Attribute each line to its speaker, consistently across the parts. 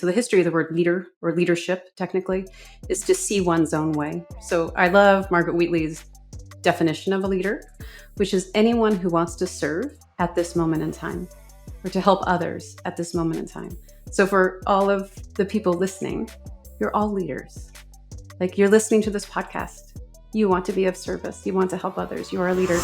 Speaker 1: So the history of the word leader or leadership, technically, is to see one's own way. So I love Margaret Wheatley's definition of a leader, which is anyone who wants to serve at this moment in time or to help others at this moment in time. So for all of the people listening, you're all leaders. Like, you're listening to this podcast. You want to be of service. You want to help others. You are a leader.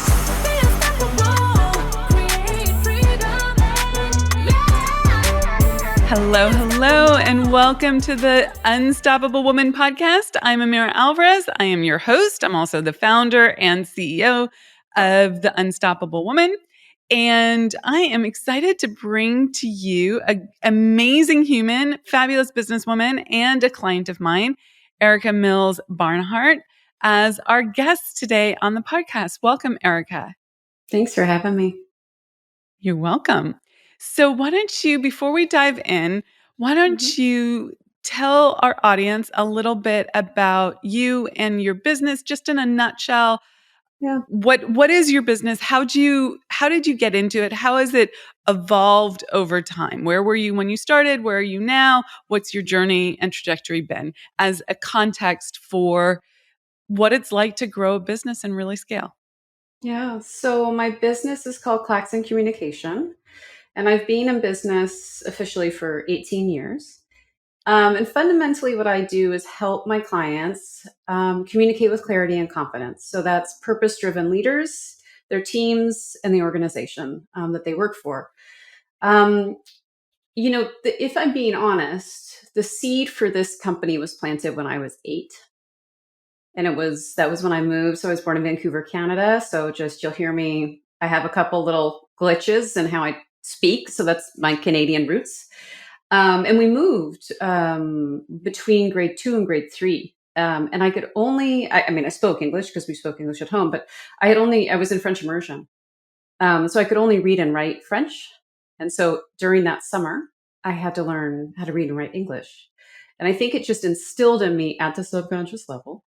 Speaker 2: Hello, and welcome to the Unstoppable Woman podcast. I'm Amira Alvarez. I am your host. I'm also the founder and CEO of the Unstoppable Woman. And I am excited to bring to you an amazing human, fabulous businesswoman, and a client of mine, Erica Mills Barnhart, as our guest today on the podcast. Welcome, Erica.
Speaker 1: Thanks for having me.
Speaker 2: You're welcome. So why don't you, before we dive in, you tell our audience a little bit about you and your business, just in a nutshell?
Speaker 1: Yeah.
Speaker 2: What is your business? How did you get into it? How has it evolved over time? Where were you when you started? Where are you now? What's your journey and trajectory been as a context for what it's like to grow a business and really scale?
Speaker 1: Yeah. So my business is called Claxon Communication, and I've been in business officially for 18 years. And fundamentally, what I do is help my clients communicate with clarity and confidence. So that's purpose-driven leaders, their teams, and the organization that they work for. If I'm being honest, the seed for this company was planted when I was 8. And that was when I moved. So I was born in Vancouver, Canada. So just, you'll hear me, I have a couple little glitches in how I speak. So that's my Canadian roots. And we moved between grade 2 and grade 3. And I could only, I spoke English because we spoke English at home, but I was in French immersion. So I could only read and write French. And so during that summer, I had to learn how to read and write English. And I think it just instilled in me at the subconscious level,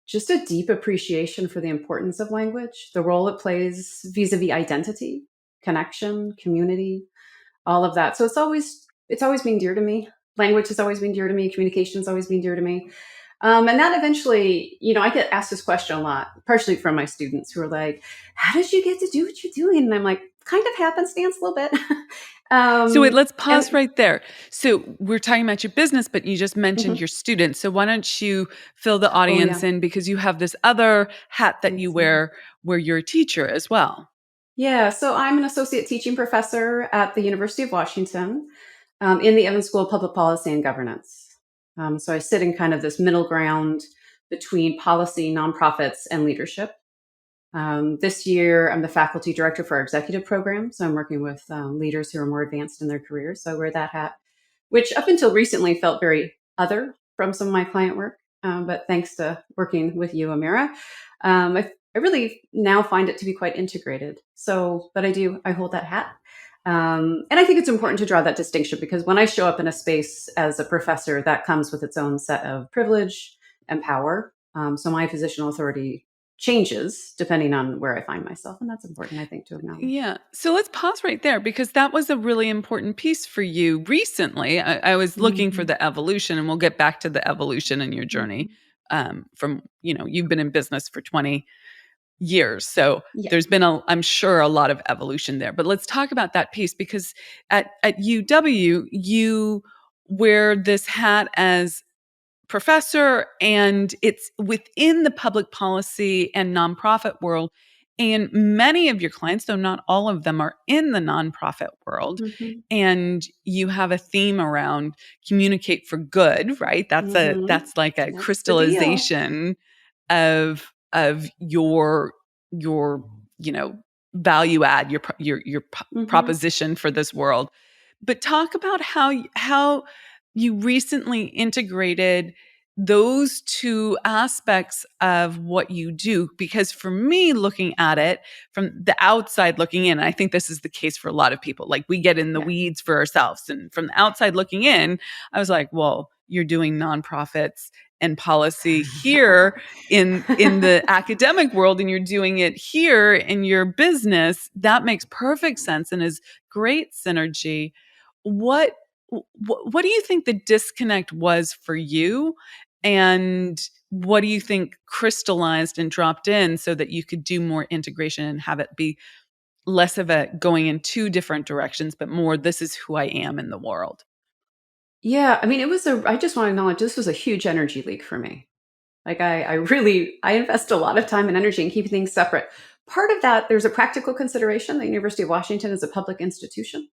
Speaker 1: just a deep appreciation for the importance of language, the role it plays vis-a-vis identity, connection, community, all of that. So it's always been dear to me. Language has always been dear to me. Communication has always been dear to me. And that eventually, I get asked this question a lot, partially from my students who are like, how did you get to do what you're doing? And I'm like, kind of happenstance a little bit.
Speaker 2: So wait, let's pause right there. So we're talking about your business, but you just mentioned your students. So why don't you fill the audience in, because you have this other hat that you wear where you're a teacher as well.
Speaker 1: Yeah, so I'm an associate teaching professor at the University of Washington in the Evans School of Public Policy and Governance. So I sit in kind of this middle ground between policy, nonprofits, and leadership. This year, I'm the faculty director for our executive program. So I'm working with leaders who are more advanced in their careers. So I wear that hat, which up until recently felt very other from some of my client work. But thanks to working with you, Amira, I really now find it to be quite integrated. So, but I hold that hat. And I think it's important to draw that distinction, because when I show up in a space as a professor, that comes with its own set of privilege and power. So my positional authority changes depending on where I find myself. And that's important, I think, to acknowledge.
Speaker 2: Yeah. So let's pause right there, because that was a really important piece for you recently. I was looking for the evolution, and we'll get back to the evolution in your journey from, you've been in business for 20 years. So there's been, I'm sure, a lot of evolution there. But let's talk about that piece, because at UW, you wear this hat as professor, and it's within the public policy and nonprofit world. And many of your clients, though not all of them, are in the nonprofit world. And you have a theme around communicate for good, right? That's like a crystallization of your value add, your proposition for this world. But talk about how you recently integrated those two aspects of what you do. Because for me, looking at it from the outside looking in, I think this is the case for a lot of people. Like, we get in the weeds for ourselves. And from the outside looking in, I was like, well, you're doing nonprofits and policy here in the academic world, and you're doing it here in your business. That makes perfect sense and is great synergy. What what do you think the disconnect was for you? And what do you think crystallized and dropped in so that you could do more integration and have it be less of a going in two different directions, but more, this is who I am in the world?
Speaker 1: Yeah, I mean, I just want to acknowledge this was a huge energy leak for me. Like I really, I invest a lot of time and energy in keeping things separate. Part of that, there's a practical consideration. The University of Washington is a public institution.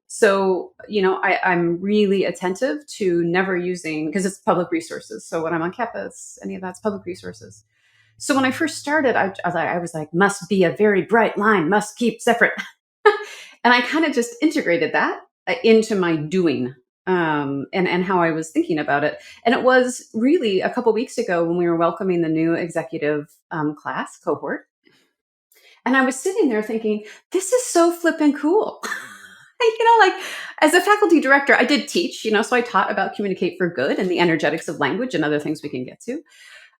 Speaker 1: So, I'm really attentive to never using, because it's public resources. So when I'm on campus, any of that's public resources. So when I first started, I was like, must be a very bright line, must keep separate. And I kind of just integrated that into my doing, and how I was thinking about it. And it was really a couple weeks ago when we were welcoming the new executive class cohort. And I was sitting there thinking, this is so flippin' cool. Like as a faculty director, I did teach, so I taught about communicate for good and the energetics of language and other things we can get to.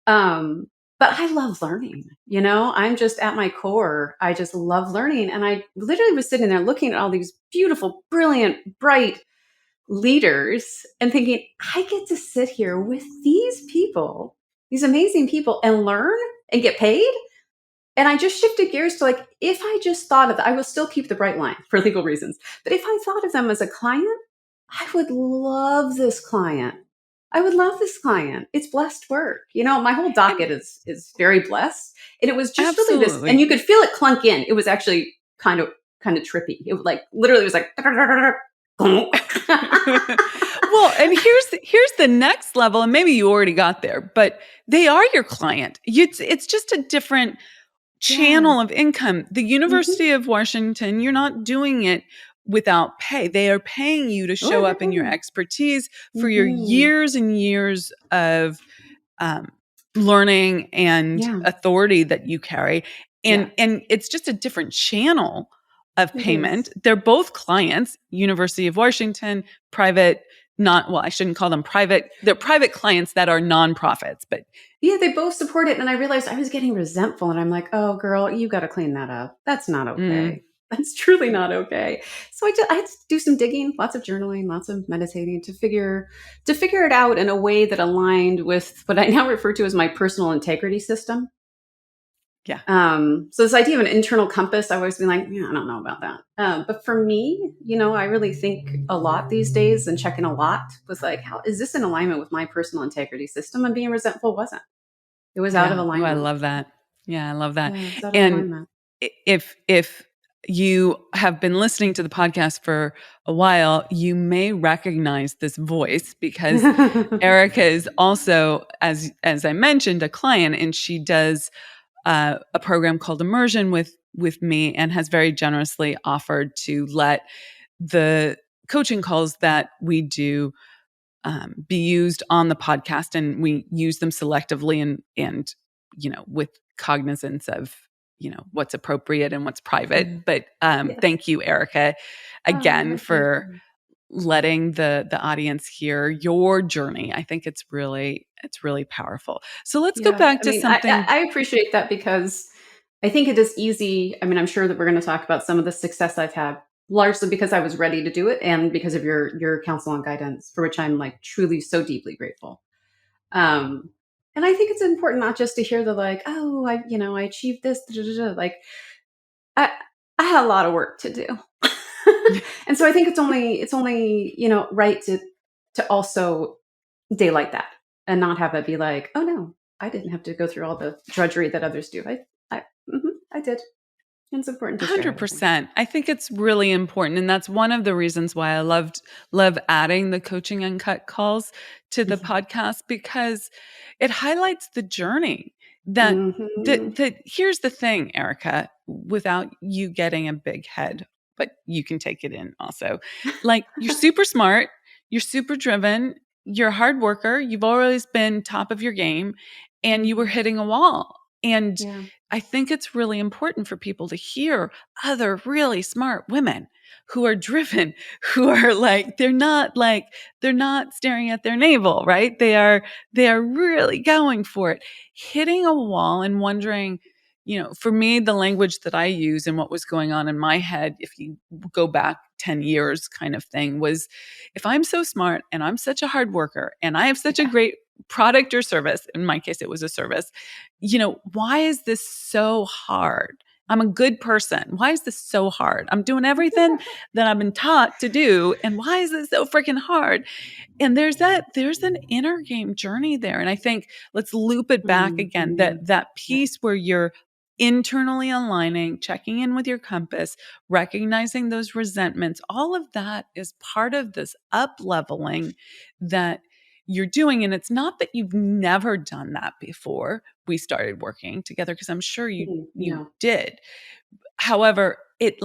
Speaker 1: But I love learning, I'm just at my core. I just love learning. And I literally was sitting there looking at all these beautiful, brilliant, bright leaders and thinking, I get to sit here with these people, these amazing people, and learn and get paid. And I just shifted gears to like, if I just thought of I will still keep the bright line for legal reasons. But if I thought of them as a client, I would love this client. I would love this client. It's blessed work. My whole docket is very blessed. And it was just really this, and you could feel it clunk in. It was actually kind of trippy. It like literally was like
Speaker 2: well, and here's the next level, and maybe you already got there, but they are your client. It's just a different channel of income. The University of Washington, you're not doing it without pay. They are paying you to show up in your expertise for your years and years of learning and authority that you carry. And it's just a different channel of payment. They're both clients, University of Washington, private, I shouldn't call them private. They're private clients that are nonprofits, but
Speaker 1: yeah, they both support it. And I realized I was getting resentful and I'm like, oh girl, you got to clean that up. That's not okay. That's truly not okay. So I had to do some digging, lots of journaling, lots of meditating to figure it out in a way that aligned with what I now refer to as my personal integrity system.
Speaker 2: Yeah.
Speaker 1: So this idea of an internal compass, I've always been like, I don't know about that. But for me, I really think a lot these days and checking a lot with like, how is this in alignment with my personal integrity system? And being resentful wasn't. It was out of alignment.
Speaker 2: Oh, I love that. Yeah, I love that.
Speaker 1: Yeah,
Speaker 2: and if you have been listening to the podcast for a while, you may recognize this voice because Erica is also, as I mentioned, a client, and she does a program called Immersion with me, and has very generously offered to let the coaching calls that we do be used on the podcast, and we use them selectively and with cognizance of what's appropriate and what's private. But thank you, Erica, again for letting the audience hear your journey. I think it's really powerful. So let's go back to something.
Speaker 1: I appreciate that because I think it is easy. I mean, I'm sure that we're going to talk about some of the success I've had, largely because I was ready to do it and because of your counsel and guidance, for which I'm like truly so deeply grateful. And I think it's important not just to hear the like, oh, I achieved this. Like, I had a lot of work to do. And so I think it's only right to also daylight that and not have it be like, oh no, I didn't have to go through all the drudgery that others do. I did. And it's important to share.
Speaker 2: 100%. I think it's really important. And that's one of the reasons why I love adding the Coaching Uncut calls to the podcast, because it highlights the journey that here's the thing, Erica, without you getting a big head, but you can take it in also. Like, you're super smart, you're super driven, you're a hard worker, you've always been top of your game, and you were hitting a wall. And I think it's really important for people to hear other really smart women who are driven, who are like, they're not staring at their navel, right? They are really going for it, hitting a wall and wondering, for me, the language that I use and what was going on in my head, if you go back 10 years kind of thing was, if I'm so smart and I'm such a hard worker and I have such a great product or service, in my case, it was a service, why is this so hard? I'm a good person. Why is this so hard? I'm doing everything that I've been taught to do. And why is this so freaking hard? And there's an inner game journey there. And I think let's loop it back again, that piece where you're internally aligning, checking in with your compass, recognizing those resentments, all of that is part of this up leveling that you're doing. And it's not that you've never done that before we started working together, because I'm sure you did. However, it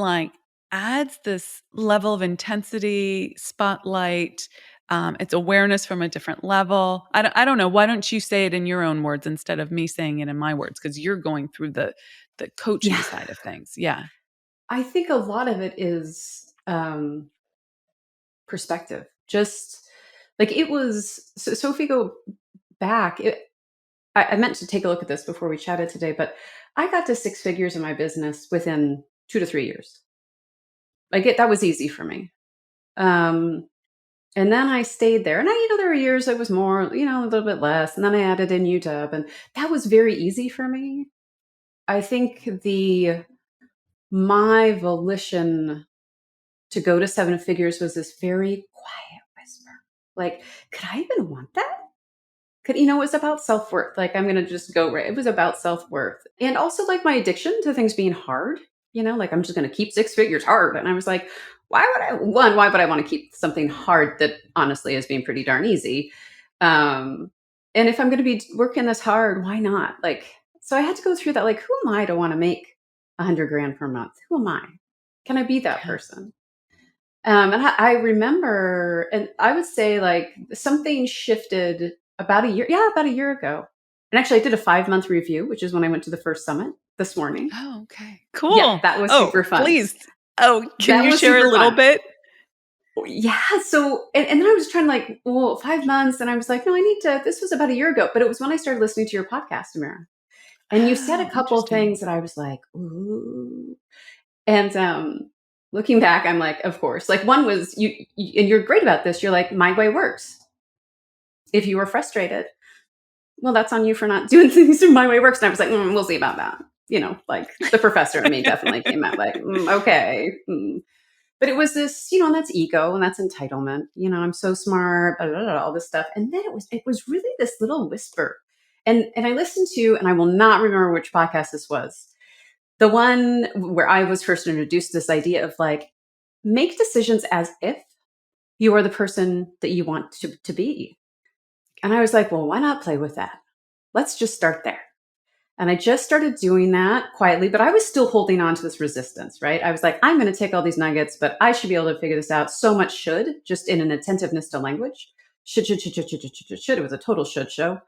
Speaker 2: adds this level of intensity, spotlight. It's awareness from a different level. I don't know. Why don't you say it in your own words instead of me saying it in my words? Because you're going through the coaching side of things. Yeah.
Speaker 1: I think a lot of it is perspective. Just like it was. So if we go back, I meant to take a look at this before we chatted today, but I got to 6 figures in my business within 2 to 3 years. That was easy for me. And then I stayed there, and there were years I was more, a little bit less. And then I added in UW, and that was very easy for me. I think my volition to go to 7 figures was this very quiet whisper. Could I even want that? It was about self-worth. I'm going to just go right. It was about self-worth. And also my addiction to things being hard, I'm just going to keep 6 figures hard. And I was like, why would I want to keep something hard that honestly is being pretty darn easy? And if I'm going to be working this hard, why not? So I had to go through that. Who am I to want to make $100,000 per month? Who am I? Can I be that person? And I remember, and I would say something shifted about a year ago. And actually I did a 5-month review, which is when I went to the first summit this morning.
Speaker 2: Oh, okay. Cool.
Speaker 1: Yeah, that was super fun.
Speaker 2: Please. Oh, can you share a little bit?
Speaker 1: Yeah. So, and then I was trying 5 months. And I was like, no, this was about a year ago, but it was when I started listening to your podcast, Amira. And you said a couple of things that I was like, ooh. And looking back, I'm like, of course. One was, you and you're great about this. You're like, my way works. If you were frustrated, well, that's on you for not doing things through my way works. And I was like, we'll see about that. The professor in me definitely came out okay. But it was this, and that's ego and that's entitlement. I'm so smart, blah, blah, blah, all this stuff. And then it was really this little whisper. And I listened to, and I will not remember which podcast this was, the one where I was first introduced to this idea of make decisions as if you are the person that you want to be. And I was like, well, why not play with that? Let's just start there. And I just started doing that quietly, but I was still holding on to this resistance, right? I was like, I'm going to take all these nuggets, but I should be able to figure this out. So much should, just in an attentiveness to language. Should. It was a total should show.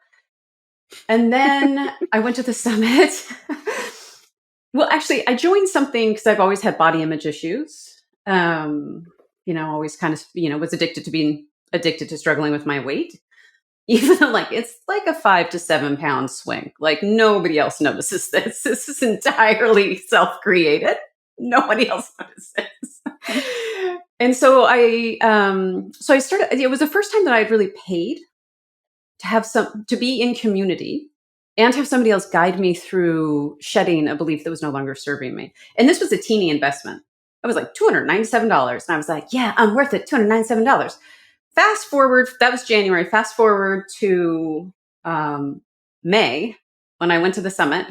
Speaker 1: And then I went to the summit. Well, actually, I joined something because I've always had body image issues. Always kind of, was addicted to struggling with my weight. Even though it's a 5 to 7 pound swing. Nobody else notices this. This is entirely self-created. Nobody else notices. And so I started, it was the first time that I'd really paid to be in community and have somebody else guide me through shedding a belief that was no longer serving me. And this was a teeny investment. It was $297. And I was like, yeah, I'm worth it. $297. Fast forward, that was January. Fast forward to May, when I went to the summit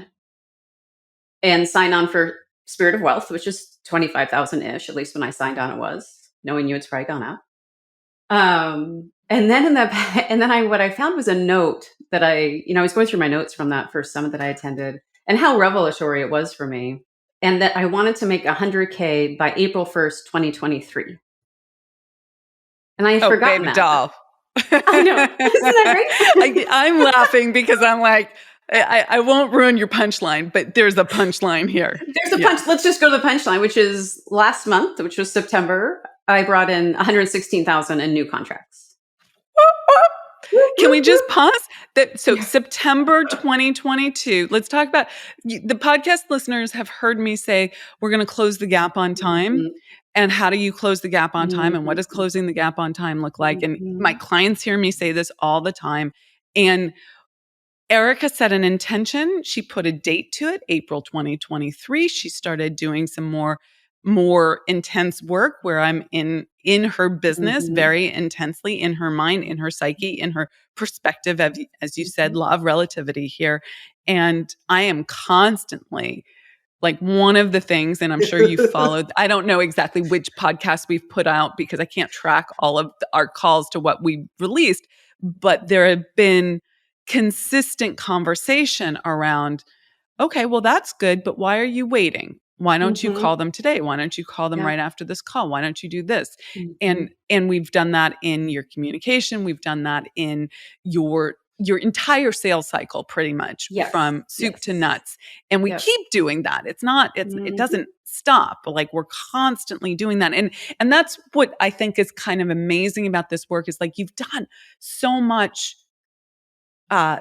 Speaker 1: and signed on for Spirit of Wealth, which is 25,000-ish, at least when I signed on it was, knowing you it's probably gone up. And then what I found was a note that I was going through my notes from that first summit that I attended and how revelatory it was for me. And that I wanted to make $100K by April 1st, 2023. And I had forgotten that.
Speaker 2: Doll.
Speaker 1: I know. Isn't that
Speaker 2: great? I'm laughing because I'm like, I won't ruin your punchline, but there's a punchline here.
Speaker 1: There's a punch. Let's just go to the punchline, which is last month, which was September. I brought in 116,000 in new contracts.
Speaker 2: Can we just pause that? So September 2022, let's talk about the podcast listeners have heard me say, we're going to close the gap on time. Mm-hmm. And how do you close the gap on time? And what does
Speaker 1: Mm-hmm.
Speaker 2: closing the gap on time look like? And my
Speaker 1: Mm-hmm.
Speaker 2: clients hear me say this all the time. And Erica set an intention. She put a date to it, April 2023. She started doing some more intense work where I'm in her business
Speaker 1: Mm-hmm.
Speaker 2: very intensely, in her mind, in her psyche, in her perspective, as you said, law of relativity here. And I am constantly, like, one of the things, and I'm sure you followed, I don't know exactly which podcast we've put out because I can't track all of our calls to what we released, but there have been consistent conversation around, okay, well, that's good, but why are you waiting? Why don't you
Speaker 1: Mm-hmm.
Speaker 2: call them today? Why don't you call them
Speaker 1: Yeah.
Speaker 2: right after this call? Why don't you do this?
Speaker 1: Mm-hmm.
Speaker 2: And we've done that in your communication. We've done that in your entire sales cycle, pretty much
Speaker 1: Yes.
Speaker 2: from soup to
Speaker 1: Yes.
Speaker 2: nuts. And we
Speaker 1: Yep.
Speaker 2: keep doing that. It
Speaker 1: Mm-hmm.
Speaker 2: doesn't stop. Like, we're constantly doing that. And that's what I think is kind of amazing about this work, is like, you've done so much uh,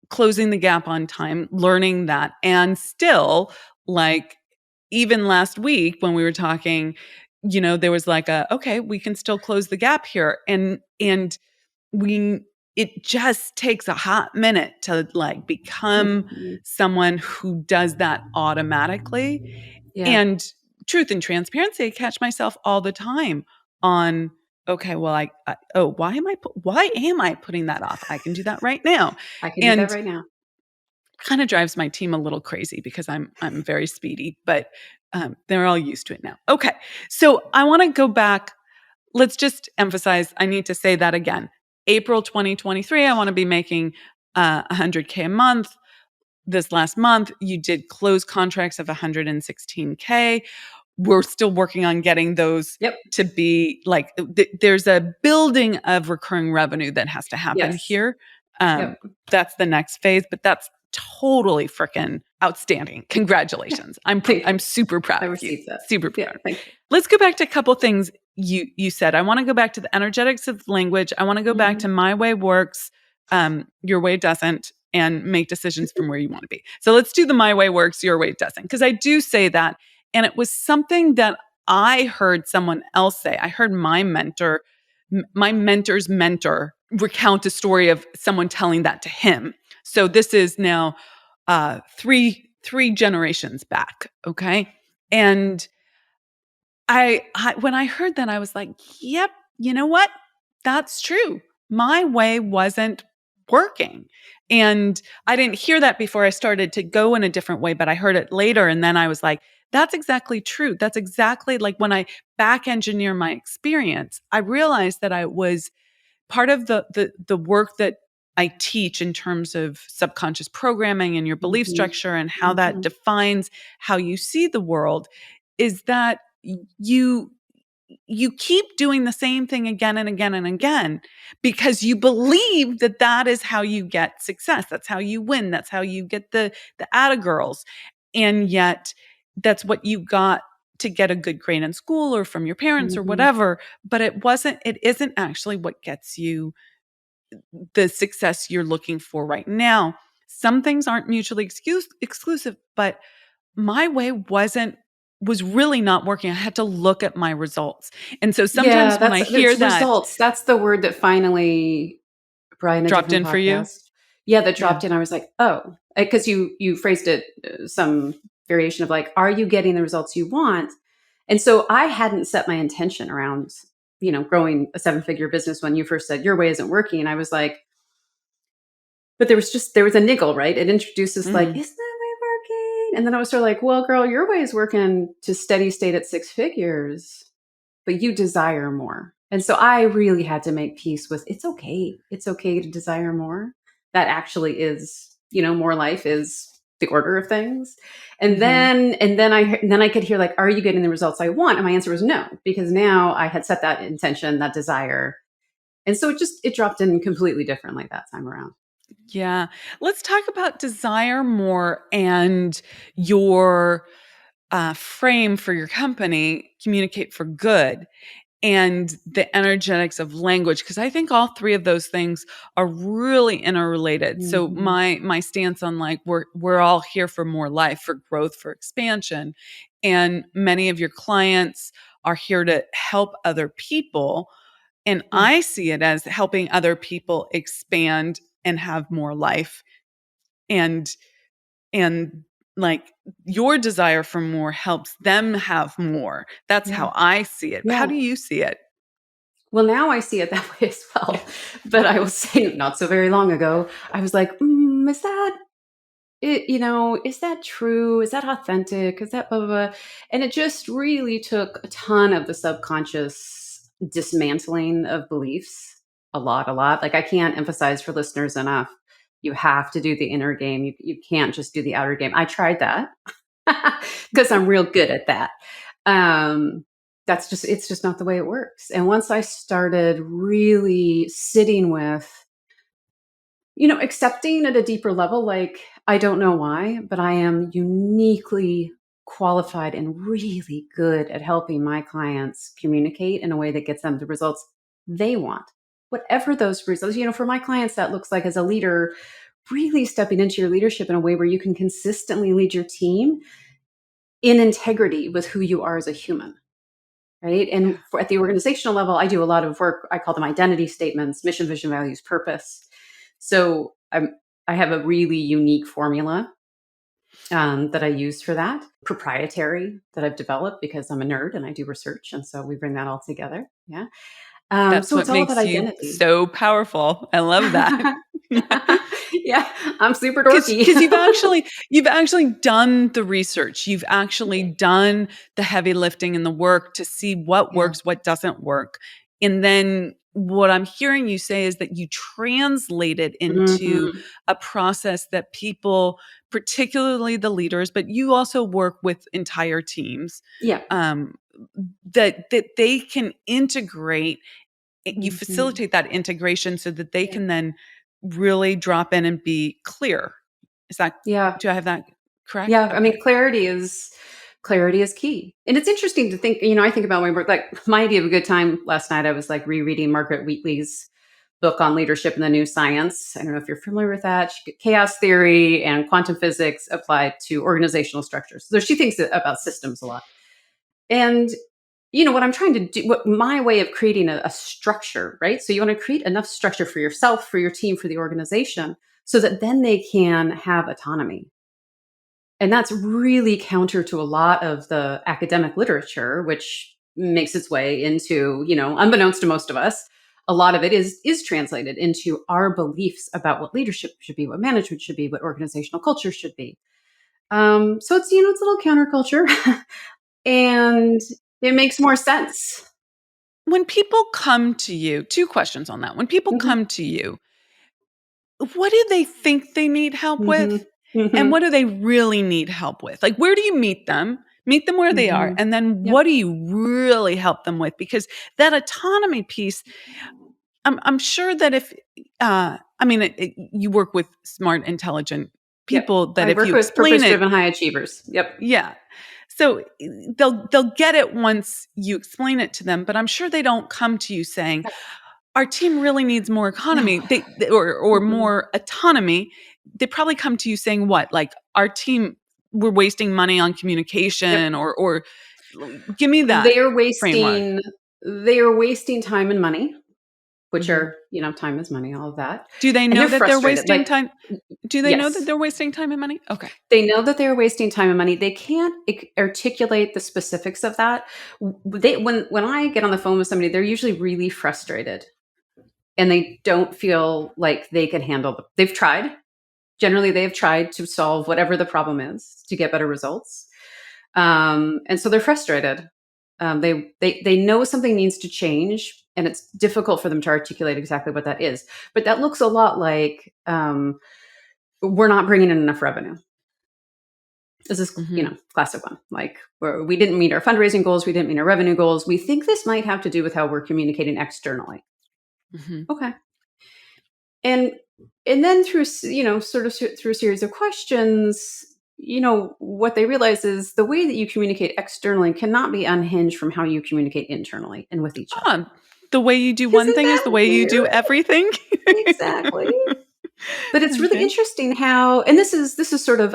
Speaker 2: closing the gap on time, learning that. And still, like, even last week when we were talking, there was like okay, we can still close the gap here. And it just takes a hot minute to, like, become
Speaker 1: Mm-hmm.
Speaker 2: someone who does that automatically.
Speaker 1: Yeah.
Speaker 2: And truth and transparency, I catch myself all the time on, okay, well, why am I putting that off? I can do that right now.
Speaker 1: I can do that
Speaker 2: And
Speaker 1: right now.
Speaker 2: kind of drives my team a little crazy because I'm very speedy, but they're all used to it now. Okay, so I want to go back. Let's just emphasize, I need to say that again. April 2023, I want to be making $100K a month. This last month, you did close contracts of $116K. We're still working on getting those
Speaker 1: Yep.
Speaker 2: to be like, there's a building of recurring revenue that has to happen
Speaker 1: Yes.
Speaker 2: here.
Speaker 1: Yep.
Speaker 2: That's the next phase, but that's totally freaking outstanding. Congratulations.
Speaker 1: Thank you.
Speaker 2: I'm super proud
Speaker 1: I
Speaker 2: of you.
Speaker 1: received that.
Speaker 2: Super
Speaker 1: Yeah.
Speaker 2: proud.
Speaker 1: Thank you.
Speaker 2: Let's go back to a couple things you said. I want to go back to the energetics of language. I want to go back to my way works, your way doesn't, and make decisions from where you want to be. So let's do the my way works, your way doesn't, because I do say that. And it was something that I heard someone else say. I heard my mentor's mentor recount a story of someone telling that to him. So this is now three generations back. Okay. And I when I heard that, I was like, yep, you know what? That's true. My way wasn't working. And I didn't hear that before I started to go in a different way, but I heard it later. And then I was like, that's exactly true. That's exactly, like, when I back engineer my experience, I realized that I was part of the work that I teach in terms of subconscious programming and your belief
Speaker 1: Mm-hmm.
Speaker 2: structure and how that
Speaker 1: Mm-hmm.
Speaker 2: defines how you see the world, is that you keep doing the same thing again and again and again because you believe that that is how you get success. That's how you win. That's how you get the atta girls. And yet that's what you got to get a good grade in school or from your parents or
Speaker 1: Mm-hmm.
Speaker 2: whatever. But it isn't actually what gets you the success you're looking for right now. Some things aren't mutually exclusive, but my way was really not working. I had to look at my results. And so
Speaker 1: Yeah,
Speaker 2: sometimes when I hear
Speaker 1: it's
Speaker 2: that
Speaker 1: results. That's the word that finally, Brian, a
Speaker 2: dropped
Speaker 1: different
Speaker 2: in for you,
Speaker 1: podcast. Yeah, that
Speaker 2: yeah.
Speaker 1: dropped in. I was like, oh, because you phrased it some variation of like, are you getting the results you want? And so I hadn't set my intention around, growing a 7-figure business when you first said your way isn't working. And I was like, but there was a niggle, right? It introduces like,
Speaker 2: Mm.
Speaker 1: isn't that way working? And then I was sort of like, well, girl, your way is working to steady state at 6 figures, but you desire more. And so I really had to make peace with it's okay. It's okay to desire more. That actually is, more life is the order of things. And
Speaker 2: Mm-hmm.
Speaker 1: then I could hear like, are you getting the results I want? And my answer was no, because now I had set that intention, that desire. And so it dropped in completely differently that time around.
Speaker 2: Yeah. Let's talk about desire more and your frame for your company, communicate for good, and the energetics of language, because I think all three of those things are really interrelated. So
Speaker 1: Mm-hmm.
Speaker 2: my stance on, like, we're all here for more life, for growth, for expansion, and many of your clients are here to help other people. And
Speaker 1: Mm.
Speaker 2: I see it as helping other people expand and have more life. And like your desire for more helps them have more. That's
Speaker 1: Yeah.
Speaker 2: how I see it. How
Speaker 1: Yeah.
Speaker 2: do you see it?
Speaker 1: Well, now I see it that way as well. But I will say, not so very long ago, I was like, is that it? Is that true? Is that authentic? Is that blah, blah, blah? And it just really took a ton of the subconscious dismantling of beliefs. A lot, a lot. Like, I can't emphasize for listeners enough. You have to do the inner game. You can't just do the outer game. I tried that because I'm real good at that. Um, it's just not the way it works. And once I started really sitting with, accepting at a deeper level, like, I don't know why, but I am uniquely qualified and really good at helping my clients communicate in a way that gets them the results they want. Whatever those results, for my clients, that looks like, as a leader, really stepping into your leadership in a way where you can consistently lead your team in integrity with who you are as a human. Right. And at the organizational level, I do a lot of work. I call them identity statements: mission, vision, values, purpose. So I have a really unique formula that I use for that, proprietary, that I've developed because I'm a nerd and I do research. And so we bring that all together. Yeah.
Speaker 2: That's
Speaker 1: So
Speaker 2: what
Speaker 1: it's all about
Speaker 2: makes you
Speaker 1: identity.
Speaker 2: so powerful. I love that.
Speaker 1: Yeah. I'm super
Speaker 2: Because
Speaker 1: dorky.
Speaker 2: you've actually done the research. You've actually done the heavy lifting and the work to see what
Speaker 1: Yeah.
Speaker 2: works, what doesn't work. And then what I'm hearing you say is that you translate it into
Speaker 1: Mhm.
Speaker 2: a process that people, particularly the leaders, but you also work with entire teams,
Speaker 1: Yeah.
Speaker 2: um, that they can integrate. You
Speaker 1: Mhm.
Speaker 2: facilitate that integration so that they
Speaker 1: Yeah.
Speaker 2: can then really drop in and be clear. Is that
Speaker 1: Yeah.
Speaker 2: Do I have that correct?
Speaker 1: Yeah, I
Speaker 2: Okay.
Speaker 1: mean, clarity is key. And it's interesting to think, I think about my work, like, my idea of a good time last night, I was like rereading Margaret Wheatley's book on leadership and the new science. I don't know if you're familiar with that. Chaos theory and quantum physics applied to organizational structures. So she thinks about systems a lot. And what I'm trying to do, what my way of creating a structure, right? So you want to create enough structure for yourself, for your team, for the organization, so that then they can have autonomy. And that's really counter to a lot of the academic literature, which makes its way into, unbeknownst to most of us, a lot of it is translated into our beliefs about what leadership should be, what management should be, what organizational culture should be. So it's a little counterculture, and it makes more sense.
Speaker 2: When people come to you, two questions on that. When people
Speaker 1: Hmm.
Speaker 2: come to you, what do they think they need help
Speaker 1: Hmm.
Speaker 2: with? And
Speaker 1: Hmm.
Speaker 2: what do they really need help with? Like, where do you meet them? Meet them where they are.
Speaker 1: Hmm.
Speaker 2: And then
Speaker 1: Yep.
Speaker 2: what do you really help them with? Because that autonomy piece, I'm sure that if, you work with smart, intelligent
Speaker 1: Yep.
Speaker 2: people that
Speaker 1: I
Speaker 2: if
Speaker 1: work
Speaker 2: you
Speaker 1: with
Speaker 2: explain it,
Speaker 1: purpose-driven high achievers. Yep.
Speaker 2: yeah. So they'll get it once you explain it to them, but I'm sure they don't come to you saying, our team really needs more
Speaker 1: No.
Speaker 2: economy, or
Speaker 1: Mm-mm.
Speaker 2: more autonomy. They probably come to you saying what? Like, our team, we're wasting money on
Speaker 1: Yep.
Speaker 2: communication, or give me that
Speaker 1: They are
Speaker 2: framework.
Speaker 1: wasting they are wasting time and money, which
Speaker 2: Mhm.
Speaker 1: are, time is money, all of that.
Speaker 2: Do they
Speaker 1: And
Speaker 2: know
Speaker 1: they're
Speaker 2: that they're
Speaker 1: frustrated.
Speaker 2: wasting
Speaker 1: Like,
Speaker 2: time? Do they know that
Speaker 1: yes,
Speaker 2: they're wasting time and money? Okay.
Speaker 1: they know that they're wasting time and money. They can't articulate the specifics of that. When I get on the phone with somebody, they're usually really frustrated and they don't feel like they can handle they've tried. Generally, they have tried to solve whatever the problem is to get better results. And so they're frustrated. They know something needs to change, and it's difficult for them to articulate exactly what that is. But that looks a lot like, we're not bringing in enough revenue. This is,
Speaker 2: Mhm.
Speaker 1: classic one. Like, we didn't meet our fundraising goals, we didn't meet our revenue goals. We think this might have to do with how we're communicating externally.
Speaker 2: Mhm.
Speaker 1: Okay, and then through sort of through a series of questions, what they realize is the way that you communicate externally cannot be unhinged from how you communicate internally and with each other.
Speaker 2: The way you do one
Speaker 1: Isn't
Speaker 2: thing is
Speaker 1: that
Speaker 2: the way you do
Speaker 1: weird?
Speaker 2: everything.
Speaker 1: Exactly. But it's really
Speaker 2: Okay.
Speaker 1: interesting how, and this is sort of,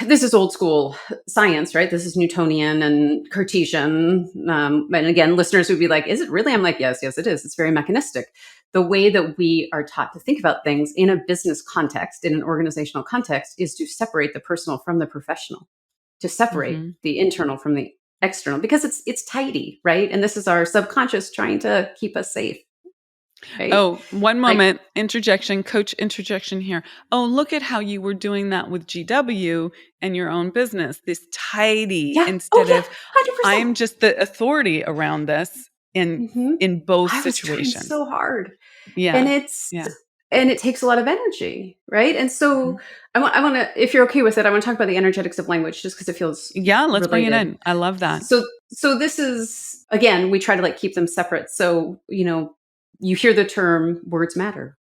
Speaker 1: this is old school science, right? This is Newtonian and Cartesian. And again, listeners would be like, is it really? I'm like, yes, it is. It's very mechanistic. The way that we are taught to think about things in a business context, in an organizational context, is to separate the personal from the professional, to separate
Speaker 2: Mm-hmm.
Speaker 1: the internal from the external, because it's tidy, right? And this is our subconscious trying to keep us safe, right?
Speaker 2: Oh, one
Speaker 1: Like,
Speaker 2: moment. Interjection, coach interjection here. Oh, look at how you were doing that with GW and your own business. This tidy
Speaker 1: yeah, oh
Speaker 2: instead
Speaker 1: yeah,
Speaker 2: of
Speaker 1: 100%.
Speaker 2: I'm just the authority around this
Speaker 1: hmm
Speaker 2: in both
Speaker 1: I was trying
Speaker 2: situations.
Speaker 1: so hard. and
Speaker 2: Yeah.
Speaker 1: it's
Speaker 2: Yeah.
Speaker 1: and it takes a lot of energy, right? And
Speaker 2: Mhm.
Speaker 1: so I want to, if you're okay with it, I want to talk about the energetics of language, just because it feels
Speaker 2: Yeah, let's bring it
Speaker 1: related.
Speaker 2: in. I love that.
Speaker 1: So this is, again, we try to like keep them separate. So you hear the term words matter,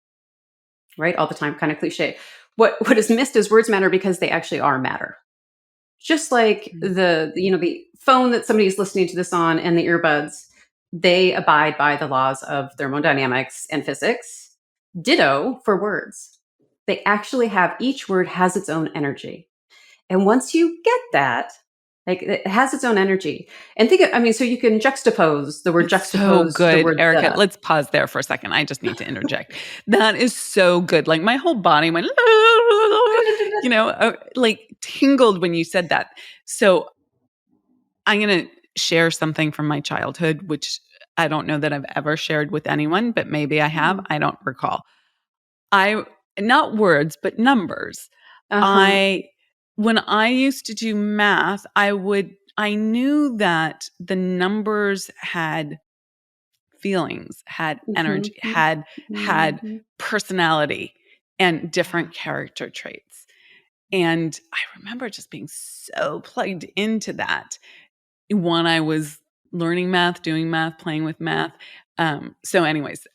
Speaker 1: right, all the time, kind of cliche. What is missed is words matter because they actually are matter. Just like
Speaker 2: Mm.
Speaker 1: the phone that somebody's listening to this on, and the earbuds, they abide by the laws of thermodynamics and physics. Ditto for words. They actually have, each word has its own energy. And once you get that, like, it has its own energy. And so you can
Speaker 2: It's so
Speaker 1: juxtapose the
Speaker 2: good,
Speaker 1: word
Speaker 2: Erica.
Speaker 1: the.
Speaker 2: Let's pause there for a second. I just need to interject. That is so good. Like my whole body went, like tingled when you said that. So I'm going to share something from my childhood, which I don't know that I've ever shared with anyone, but maybe I have.
Speaker 1: Hmm.
Speaker 2: I don't recall. I, not words, but numbers.
Speaker 1: Uh-huh.
Speaker 2: I, when I used to do math, I knew that the numbers had feelings, had
Speaker 1: Hmm.
Speaker 2: energy, had
Speaker 1: Hmm.
Speaker 2: personality and
Speaker 1: Yeah.
Speaker 2: different character traits. And I remember just being so plugged into that when I was learning math, doing math, playing with math. So, anyways,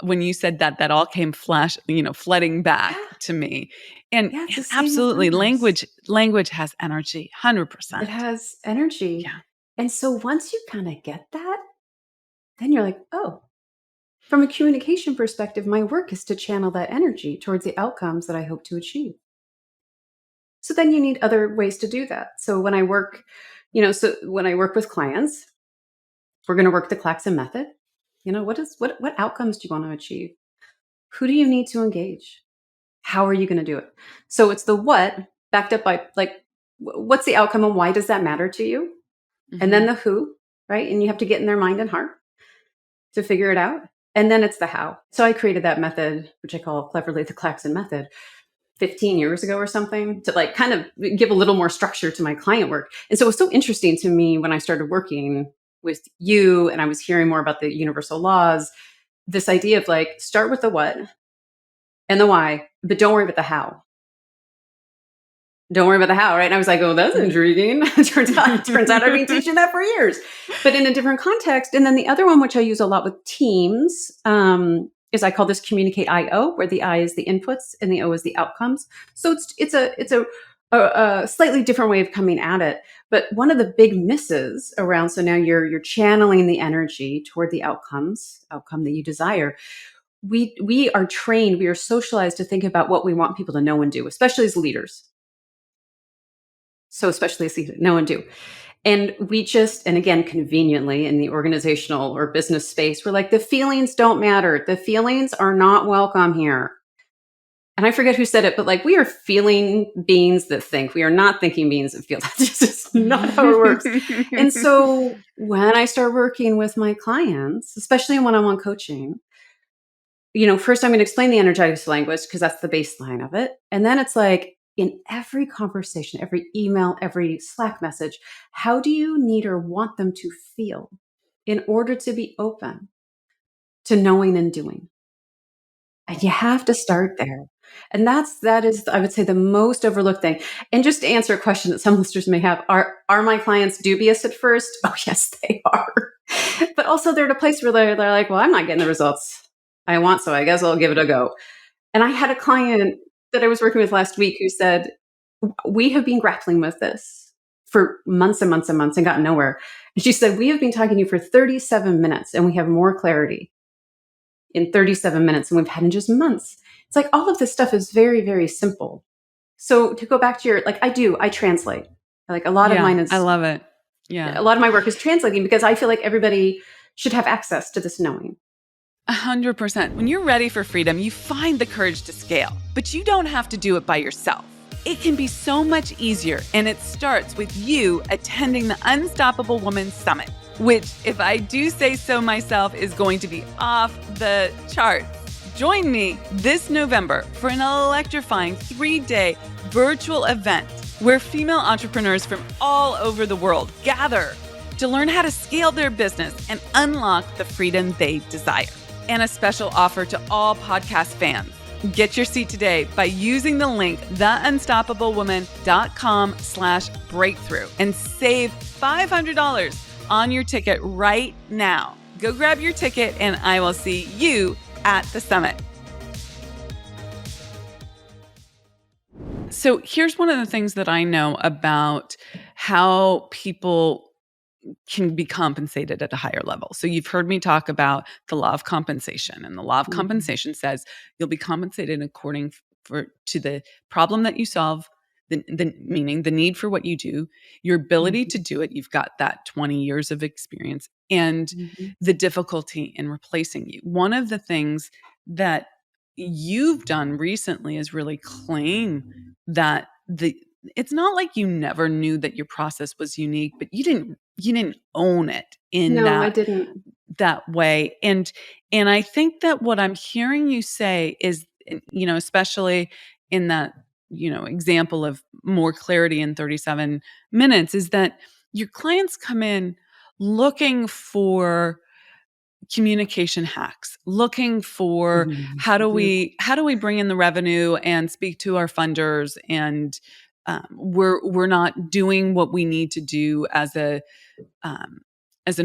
Speaker 2: when you said that, that all came flooding back
Speaker 1: Yeah.
Speaker 2: to me, and,
Speaker 1: Yeah. It's the
Speaker 2: and
Speaker 1: same with
Speaker 2: absolutely,
Speaker 1: numbers.
Speaker 2: language has energy,
Speaker 1: It
Speaker 2: 100%.
Speaker 1: has energy.
Speaker 2: Yeah.
Speaker 1: And so once you kind of get that, then you're like, oh, from a communication perspective, my work is to channel that energy towards the outcomes that I hope to achieve. So then you need other ways to do that. So when I work with clients, we're going to work the Claxon method. What outcomes do you want to achieve? Who do you need to engage? How are you going to do it? So it's the what, backed up by, like, what's the outcome and why does that matter to you? And then
Speaker 2: Hmm.
Speaker 1: the who, right? And you have to get in their mind and heart to figure it out. And then it's the how. So I created that method, which I call cleverly the Claxon method, 15 years ago or something, to like kind of give a little more structure to my client work. And so it was so interesting to me when I started working with you and I was hearing more about the universal laws, this idea of like, start with the what and the why, but don't worry about the how. Don't worry about the how, right? And I was like, oh, that's intriguing. Turns out I've been teaching that for years, but in a different context. And then the other one, which I use a lot with teams, is I call this communicate IO, where the I is the inputs and the O is the outcomes. So it's a slightly different way of coming at it. But one of the big misses around, so now you're channeling the energy toward the outcome that you desire. We are trained, we are socialized to think about what we want people to know and do, especially as leaders. So especially as leaders, know and do. And and again, conveniently in the organizational or business space, we're like, the feelings don't matter. The feelings are not welcome here. And I forget who said it, but like, we are feeling beings that think. We are not thinking beings that feel. That's just not how it works. And so when I start working with my clients, especially in one-on-one coaching, first I'm going to explain the energetics language because that's the baseline of it. And then it's like, in every conversation, every email, every Slack message, how do you need or want them to feel in order to be open to knowing and doing? And you have to start there. And that is, I would say, the most overlooked thing. And just to answer a question that some listeners may have, are my clients dubious at first? Oh, yes, they are. But also they're at a place where they're like, well, I'm not getting the results I want, so I guess I'll give it a go. And I had a client that I was working with last week who said, we have been grappling with this for months and months and months and gotten nowhere. And she said, we have been talking to you for 37 minutes and we have more clarity in 37 minutes than we've had in just months. It's like all of this stuff is very, very simple. So to go back to your, like, I translate. Like a lot of
Speaker 2: Yeah,
Speaker 1: mine
Speaker 2: I
Speaker 1: is,
Speaker 2: love it. Yeah.
Speaker 1: a lot of my work is translating because I feel like everybody should have access to this knowing.
Speaker 2: 100%. When you're ready for freedom, you find the courage to scale, but you don't have to do it by yourself. It can be so much easier, and it starts with you attending the Unstoppable Woman Summit, which, if I do say so myself, is going to be off the charts. Join me this November for an electrifying 3-day virtual event where female entrepreneurs from all over the world gather to learn how to scale their business and unlock the freedom they desire. And a special offer to all podcast fans. Get your seat today by using the link theunstoppablewoman.com/breakthrough and save $500 on your ticket right now. Go grab your ticket and I will see you at the summit. So here's one of the things that I know about how people can be compensated at a higher level. So you've heard me talk about the law of compensation, and the law of compensation says you'll be compensated according to the problem that you solve, the meaning the need for what you do, your ability to do it. You've got that 20 years of experience, and the difficulty in replacing you. One of the things that you've done recently is really claim that it's not like you never knew that your process was unique, but you didn't own it in
Speaker 1: No, I didn't.
Speaker 2: that way. And I think that what I'm hearing you say is, especially in that, example of more clarity in 37 minutes, is that your clients come in looking for communication hacks, looking for how do we bring in the revenue and speak to our funders, and we're not doing what we need to do as an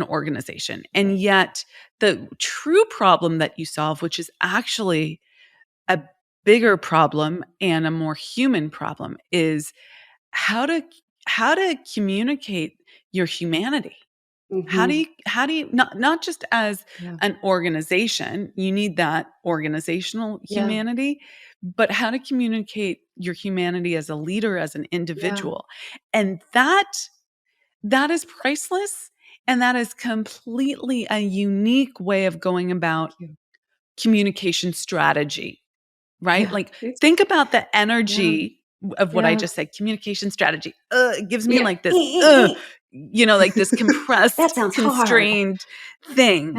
Speaker 2: organization. And yet the true problem that you solve, which is actually a bigger problem and a more human problem, is how to communicate your humanity. How do you not just as an organization, you need that organizational humanity, but how to communicate your humanity as a leader, as an individual. And that is priceless. And that is completely a unique way of going about communication strategy, right? Like, think about the energy of what I just said, communication strategy. It gives me like this, like this compressed,
Speaker 1: That sounds
Speaker 2: constrained thing.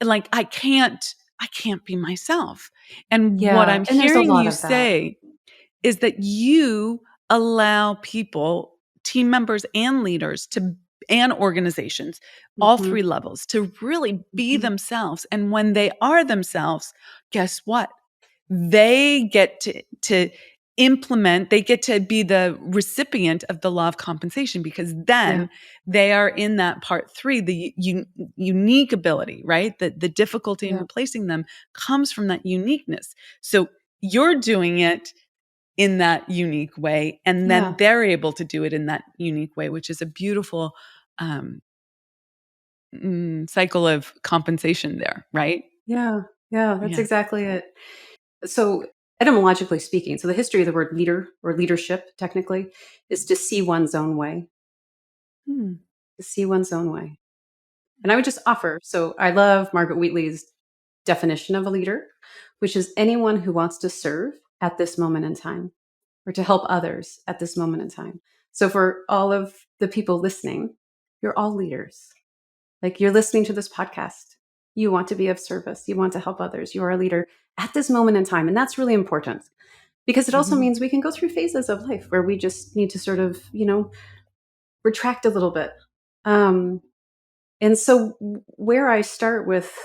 Speaker 2: Like I can't be myself. And what I'm hearing you say is that you allow people, team members and leaders and organizations, all three levels, to really be themselves. And when they are themselves, guess what? They get to implement, they get to be the recipient of the law of compensation, because then they are in that part 3, the unique ability, right? The difficulty in replacing them comes from that uniqueness. So you're doing it in that unique way, and then they're able to do it in that unique way, which is a beautiful cycle of compensation there, right?
Speaker 1: That's exactly it. So etymologically speaking, so the history of the word leader, or leadership technically, is to see one's own way. To see one's own way. And I would just offer, so I love Margaret Wheatley's definition of a leader, which is anyone who wants to serve at this moment in time, or to help others at this moment in time. So for all of the people listening, you're all leaders. Like, you're listening to this podcast. You want to be of service. You want to help others. You are a leader at this moment in time. And that's really important, because it also means we can go through phases of life where we just need to sort of, retract a little bit. And so where I start with,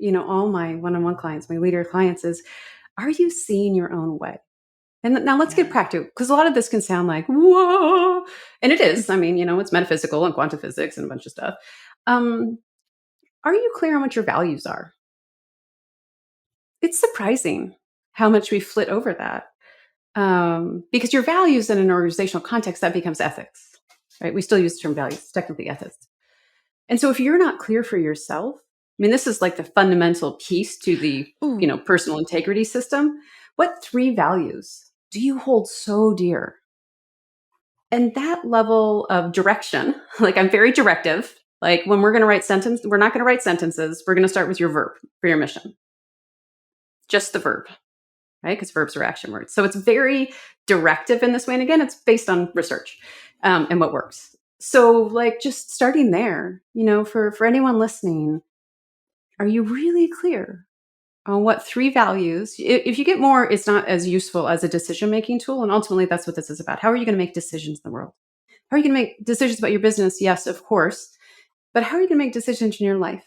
Speaker 1: all my one-on-one clients, my leader clients, is, are you seeing your own way? And now let's get practical, because a lot of this can sound like, whoa, and it is. I mean, it's metaphysical and quantum physics and a bunch of stuff. Are you clear on what your values are? It's surprising how much we flit over that. Because your values in an organizational context, that becomes ethics, right? We still use the term values, it's technically ethics. And so if you're not clear for yourself, I mean, this is like the fundamental piece to the, personal integrity system. What 3 values do you hold so dear? And that level of direction, like I'm very directive. Like when we're going to write sentences, we're not going to write sentences. We're going to start with your verb for your mission. Just the verb, right? Because verbs are action words. So it's very directive in this way. And again, it's based on research and what works. So like just starting there, for anyone listening, are you really clear on what 3 values? If you get more, it's not as useful as a decision-making tool. And ultimately, that's what this is about. How are you going to make decisions in the world? How are you going to make decisions about your business? Yes, of course. But how are you going to make decisions in your life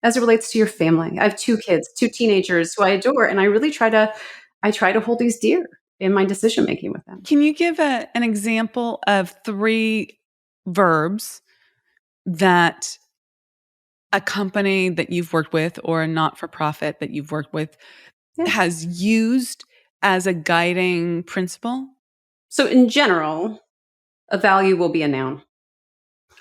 Speaker 1: as it relates to your family? I have 2 kids, 2 teenagers who I adore, and I really try to hold these dear in my decision-making with them.
Speaker 2: Can you give an example of 3 verbs that a company that you've worked with or a not-for-profit that you've worked with has used as a guiding principle?
Speaker 1: So in general, a value will be a noun.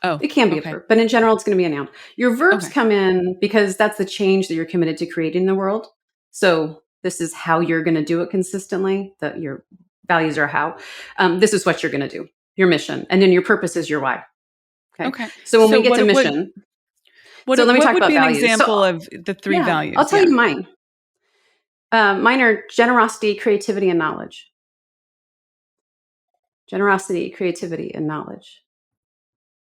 Speaker 2: Oh,
Speaker 1: it can be a verb, but in general, it's going to be a noun. Your verbs come in because that's the change that you're committed to creating in the world. So this is how you're going to do it consistently. That your values are how. This is what you're going to do. Your mission, and then your purpose is your why.
Speaker 2: Okay.
Speaker 1: So when we get to mission, so let me talk about
Speaker 2: be
Speaker 1: values.
Speaker 2: An example of the 3 values?
Speaker 1: I'll tell you mine. Mine are generosity, creativity, and knowledge. Generosity, creativity, and knowledge.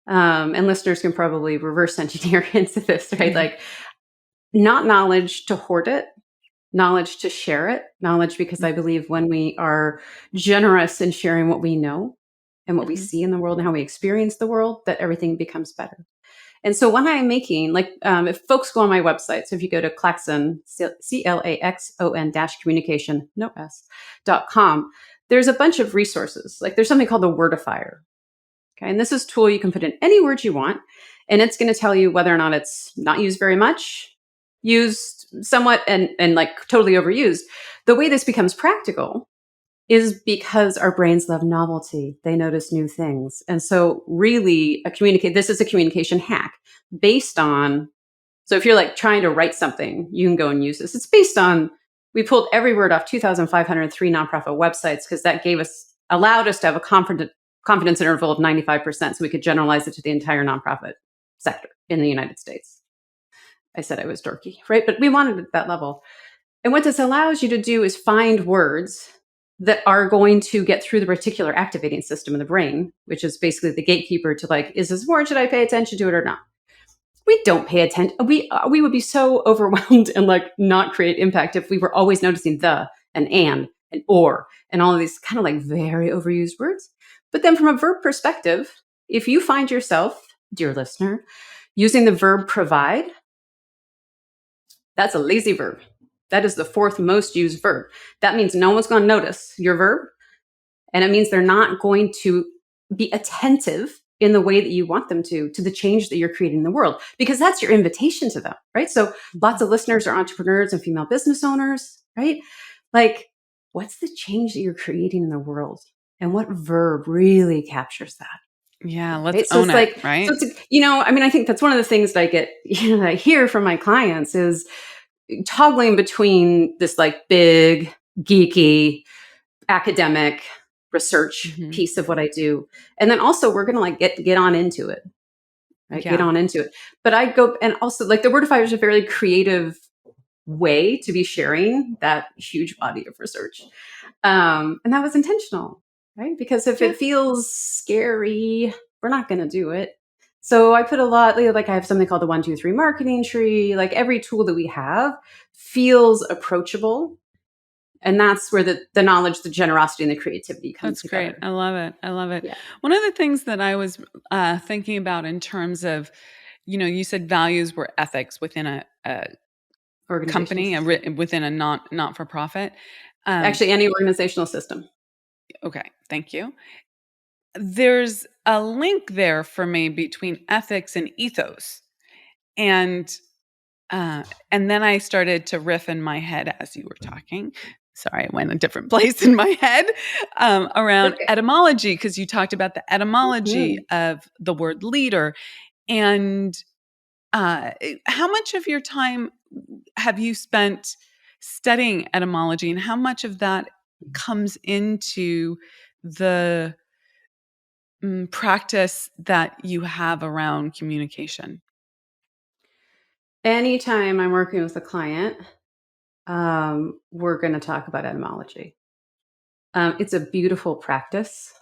Speaker 1: And listeners can probably reverse engineer into this, right? Like, not knowledge to hoard it, knowledge to share it, knowledge because I believe when we are generous in sharing what we know and what we see in the world and how we experience the world, that everything becomes better. And so when I'm making, like, if folks go on my website, so if you go to Claxon, CLAXON communication, no S.com, there's a bunch of resources. Like there's something called the wordifier. Okay. And this is a tool you can put in any word you want, and it's going to tell you whether or not it's not used very much, used somewhat, and like totally overused. The way this becomes practical is because our brains love novelty. They notice new things. And so really this is a communication hack based on, so if you're like trying to write something, you can go and use this. It's based on, we pulled every word off 2,503 nonprofit websites because that allowed us to have a confidence interval of 95%. So we could generalize it to the entire nonprofit sector in the United States. I said I was dorky, right? But we wanted it at that level. And what this allows you to do is find words that are going to get through the reticular activating system in the brain, which is basically the gatekeeper to like, is this word? Should I pay attention to it or not? We don't pay attention. We would be so overwhelmed and like not create impact if we were always noticing the and or and all of these kind of like very overused words. But then from a verb perspective, if you find yourself, dear listener, using the verb provide, that's a lazy verb. That is the 4th most used verb. That means no one's going to notice your verb. And it means they're not going to be attentive in the way that you want them to the change that you're creating in the world, because that's your invitation to them, right? So lots of listeners are entrepreneurs and female business owners, right? Like, what's the change that you're creating in the world? And what verb really captures that?
Speaker 2: Yeah, let's own it, right?
Speaker 1: So it's, I think that's one of the things that I get, that I hear from my clients is toggling between this like big, geeky, academic research piece of what I do. And then also we're going to like get on into it, right? Get on into it. But I go, and also like the wordifier is a very creative way to be sharing that huge body of research. And that was intentional, right? Because if it feels scary, we're not going to do it. So I put a lot, like I have something called the 1, 2, 3 marketing tree. Like every tool that we have feels approachable. And that's where the knowledge, the generosity, and the creativity comes together.
Speaker 2: That's great. I love it. I love it. Yeah. One of the things that I was thinking about in terms of, you said values were ethics within a company, within a not-for-profit.
Speaker 1: Actually, any organizational system.
Speaker 2: Okay. Thank you. There's a link there for me between ethics and ethos. And then I started to riff in my head as you were talking. Sorry, I went a different place in my head around etymology, because you talked about the etymology of the word leader. And how much of your time have you spent studying etymology, and how much of that comes into the practice that you have around communication?
Speaker 1: Anytime I'm working with a client, we're going to talk about etymology. It's a beautiful practice.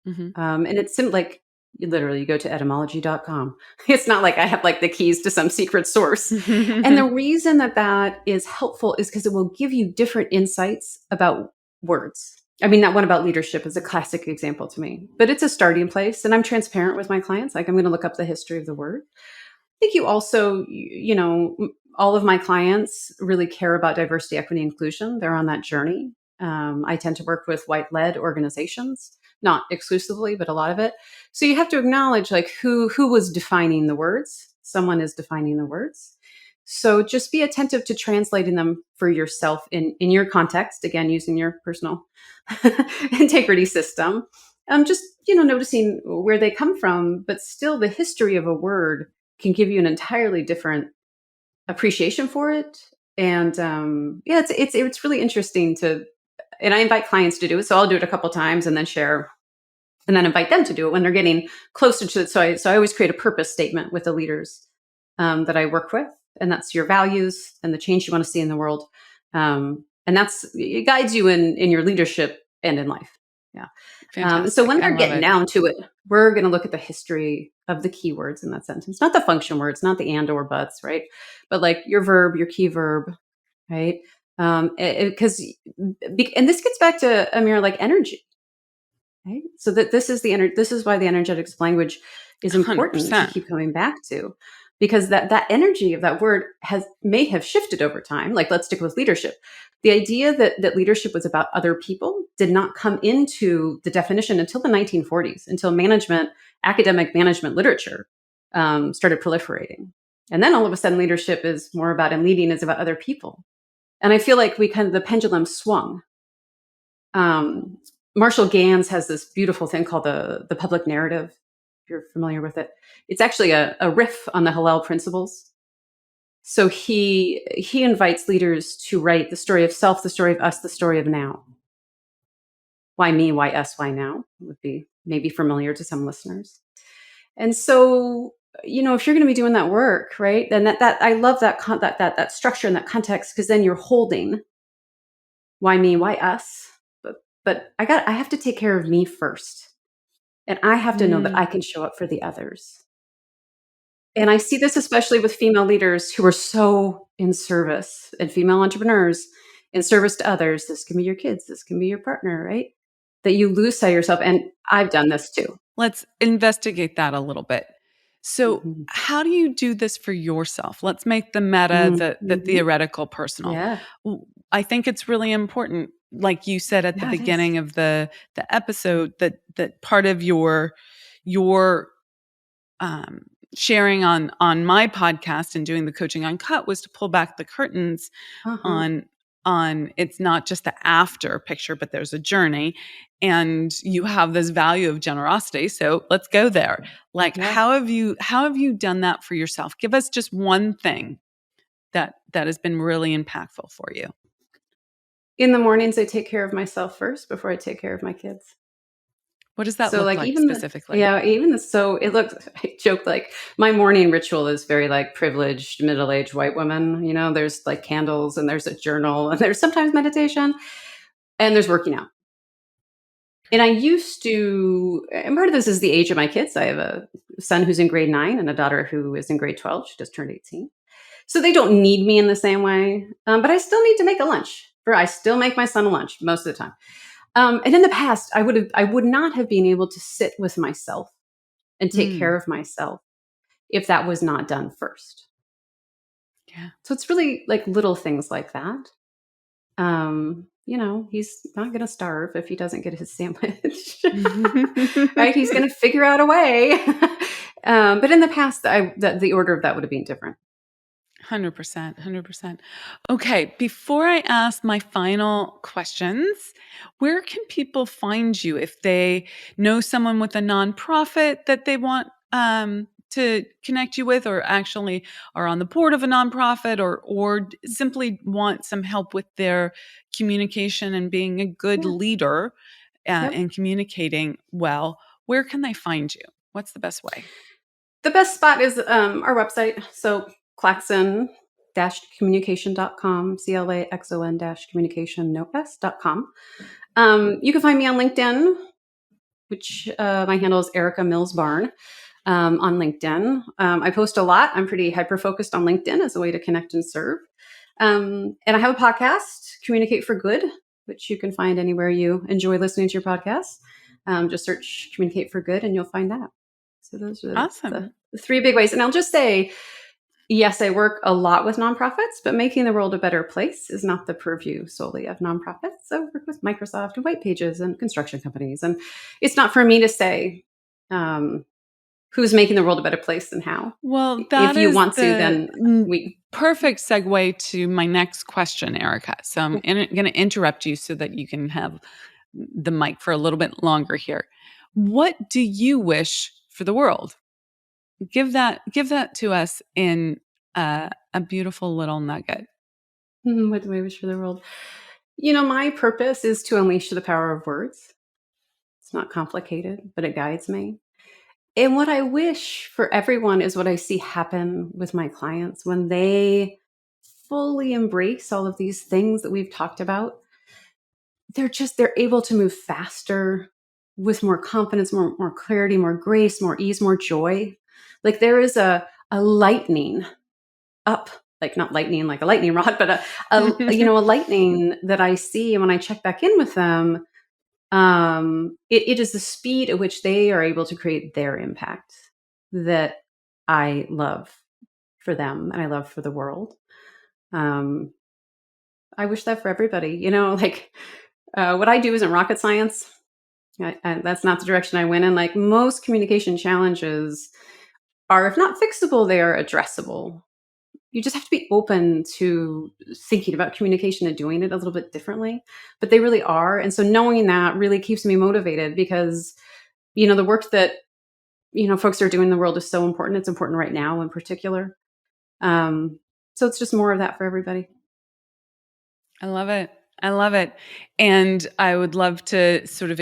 Speaker 2: Mm-hmm.
Speaker 1: And it's like you go to etymology.com. It's not like I have like the keys to some secret source. And the reason that that is helpful is because it will give you different insights about words. I mean, that one about leadership is a classic example to me, but it's a starting place. And I'm transparent with my clients. Like, I'm going to look up the history of the word. I think you also, all of my clients really care about diversity, equity, inclusion. They're on that journey. I tend to work with white-led organizations, not exclusively, but a lot of it. So you have to acknowledge like who was defining the words. Someone is defining the words. So just be attentive to translating them for yourself in your context, again, using your personal integrity system. Just, noticing where they come from, but still the history of a word can give you an entirely different appreciation for it. And it's really interesting and I invite clients to do it. So I'll do it a couple times and then share, and then invite them to do it when they're getting closer to it. So I always create a purpose statement with the leaders that I work with, and that's your values and the change you want to see in the world. And it guides you in your leadership and in life. Yeah. So
Speaker 2: Fantastic.
Speaker 1: when
Speaker 2: I
Speaker 1: they're
Speaker 2: love
Speaker 1: getting
Speaker 2: it.
Speaker 1: down to it, we're going to look at the history of the keywords in that sentence, not the function words, not the and or buts, right? But like your verb, your key verb, right? And this gets back to Amira, like energy, right? So that this is why the energetics of language is important to
Speaker 2: 100%.
Speaker 1: keep coming back to, because that energy of that word may have shifted over time. Like, let's stick with leadership. The idea that leadership was about other people did not come into the definition until the 1940s, until academic management literature started proliferating. And then all of a sudden leadership is more about, and leading is about other people. And I feel like the pendulum swung. Marshall Gans has this beautiful thing called the public narrative. If you're familiar with it, it's actually a riff on the Hillel principles. So he invites leaders to write the story of self, the story of us, the story of now. Why me? Why us? Why now? Would be maybe familiar to some listeners. And so, if you're going to be doing that work, right, then that I love that structure and that context, because then you're holding why me, why us, but I have to take care of me first, and I have to know that I can show up for the others. And I see this especially with female leaders who are so in service, and female entrepreneurs in service to others. This can be your kids, this can be your partner, right? That you lose sight of yourself. And I've done this too.
Speaker 2: Let's investigate that a little bit. So,
Speaker 1: Mhm.
Speaker 2: how do you do this for yourself? Let's make the meta, the
Speaker 1: Mhm.
Speaker 2: theoretical, personal.
Speaker 1: Yeah.
Speaker 2: I think it's really important, like you said at the
Speaker 1: Yeah, it is.
Speaker 2: beginning of the episode, that part of your um, sharing on my podcast and doing the coaching uncut was to pull back the curtains
Speaker 1: Uh-huh.
Speaker 2: on it's not just the after picture, but there's a journey, and you have this value of generosity. So let's go there. Like,
Speaker 1: Yeah.
Speaker 2: how have you done that for yourself? Give us just one thing that has been really impactful for you.
Speaker 1: In the mornings, I take care of myself first before I take care of my kids.
Speaker 2: What does that
Speaker 1: So
Speaker 2: look
Speaker 1: like
Speaker 2: like
Speaker 1: even
Speaker 2: specifically?
Speaker 1: so it looks, I joke, like my morning ritual is very like privileged middle-aged white woman. There's like candles, and there's a journal, and there's sometimes meditation, and there's working out. And I used to, and part of this is the age of my kids. I have a son who's in grade 9 and a daughter who is in grade 12. She just turned 18. So they don't need me in the same way. But I still need to make a lunch. I still make my son a lunch most of the time. And in the past, I would not have been able to sit with myself and take
Speaker 2: Mm,
Speaker 1: care of myself if that was not done first.
Speaker 2: yeah.
Speaker 1: So it's really like little things like that. He's not going to starve if he doesn't get his sandwich, right? He's going to figure out a way. But in the past, the order of that would have been different.
Speaker 2: 100%. 100%. Okay. Before I ask my final questions, where can people find you if they know someone with a nonprofit that they want to connect you with, or actually are on the board of a nonprofit, or simply want some help with their communication and being a good leader and communicating well, where can they find you? What's the best way?
Speaker 1: The best spot is our website. So Claxon-communication.com, CLAXON-communication, no S.com. You can find me on LinkedIn, which my handle is Erica Mills Barn on LinkedIn. I post a lot. I'm pretty hyper-focused on LinkedIn as a way to connect and serve. And I have a podcast, Communicate for Good, which you can find anywhere you enjoy listening to your podcast. Just search Communicate for Good and you'll find that. So those are
Speaker 2: awesome.
Speaker 1: the three big ways. And I'll just say, yes, I work a lot with nonprofits, but making the world a better place is not the purview solely of nonprofits. So I work with Microsoft and White Pages and construction companies. And it's not for me to say who's making the world a better place and how.
Speaker 2: Well, that
Speaker 1: if you want to, then we...
Speaker 2: Perfect segue to my next question, Erica. So I'm going to interrupt you so that you can have the mic for a little bit longer here. What do you wish for the world? Give that to us in a beautiful little nugget.
Speaker 1: What do I wish for the world? My purpose is to unleash the power of words. It's not complicated, but it guides me. And what I wish for everyone is what I see happen with my clients when they fully embrace all of these things that we've talked about. They're able to move faster with more confidence, more clarity, more grace, more ease, more joy. Like there is a lightning up, like not lightning like a lightning rod, but a lightning that I see. And when I check back in with them, it is the speed at which they are able to create their impact that I love for them and I love for the world. I wish that for everybody. What I do isn't rocket science. That's not the direction I went in. Like most communication challenges are, if not fixable, they are addressable. You just have to be open to thinking about communication and doing it a little bit differently, but they really are. And so knowing that really keeps me motivated because, the work that, folks are doing in the world is so important. It's important right now in particular. So it's just more of that for everybody.
Speaker 2: I love it. And I would love to sort of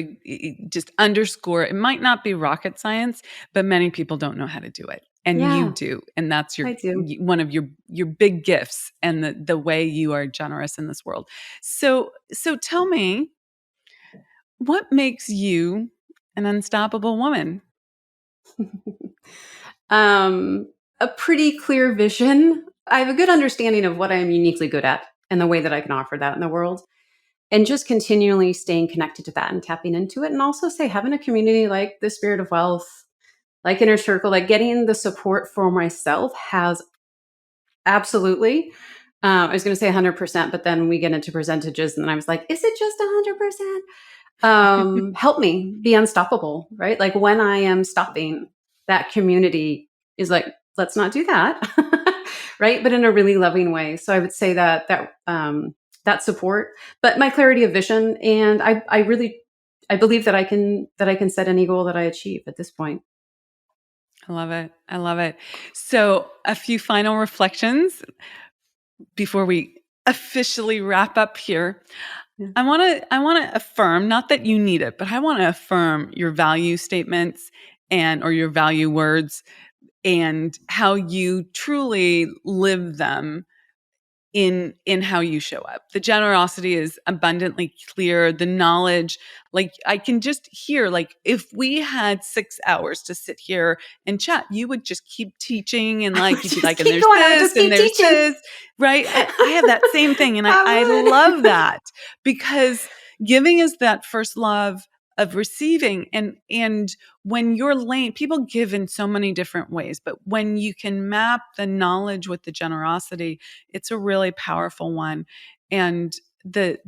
Speaker 2: just underscore, it might not be rocket science, but many people don't know how to do it. And you do. And that's one of your big gifts and the way you are generous in this world. So tell me, what makes you an unstoppable woman?
Speaker 1: A pretty clear vision. I have a good understanding of what I'm uniquely good at and the way that I can offer that in the world. And just continually staying connected to that and tapping into it. And also having a community like the Spirit of Wealth, like Inner Circle, like getting the support for myself has absolutely, I was going to say 100%, but then we get into percentages and then I was like, is it just 100%? Help me be unstoppable, right? Like when I am stopping, that community is like, let's not do that. Right. But in a really loving way. So I would say that support, but my clarity of vision. And I believe that I can set any goal that I achieve at this point.
Speaker 2: I love it. So a few final reflections before we officially wrap up here. Yeah. I want to affirm, not that you need it, but I want to affirm your value statements or your value words and how you truly live them in how you show up. The generosity is abundantly clear. The knowledge, like I can just hear, like if we had 6 hours to sit here and chat, you would just keep teaching and like you'd be like, and there's this and there's this, right? I have that same thing, and I love that because giving is that first love of receiving, and when you're people give in so many different ways, but when you can map the knowledge with the generosity, it's a really powerful one. And the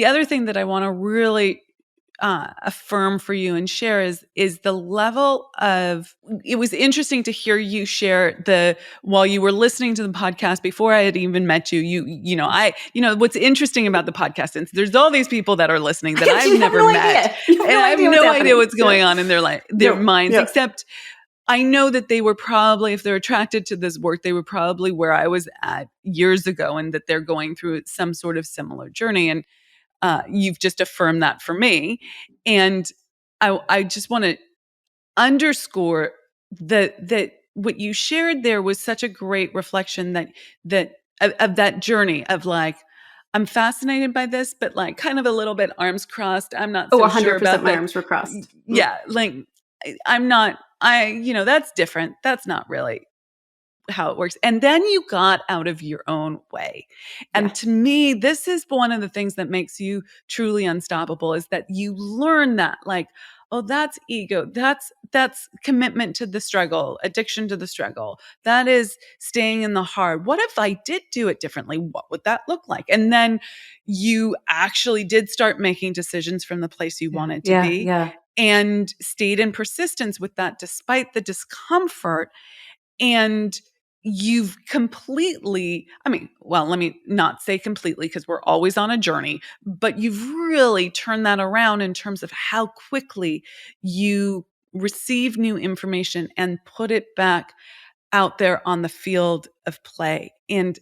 Speaker 2: other thing that I want to really affirm for you and share is the level of, it was interesting to hear you share while you were listening to the podcast before I had even met you, what's interesting about the podcast, and there's all these people that are listening that I've never met. And I have no idea what's going on in their minds, except I know that they were probably, if they're attracted to this work, they were probably where I was at years ago, and that they're going through some sort of similar journey. And you've just affirmed that for me. And I just want to underscore that what you shared there was such a great reflection that of that journey of like, I'm fascinated by this, but like kind of a little bit arms crossed. I'm not so sure
Speaker 1: 100%
Speaker 2: about
Speaker 1: my
Speaker 2: that.
Speaker 1: arms were crossed.
Speaker 2: Yeah, like I'm not. That's different. That's not really how it works. And then you got out of your own way. And to me, this is one of the things that makes you truly unstoppable, is that you learn that, like, oh, that's ego. That's commitment to the struggle, addiction to the struggle. That is staying in the hard. What if I did do it differently? What would that look like? And then you actually did start making decisions from the place you wanted to be, and stayed in persistence with that despite the discomfort. And you've completely, let me not say completely, because we're always on a journey, but you've really turned that around in terms of how quickly you receive new information and put it back out there on the field of play. And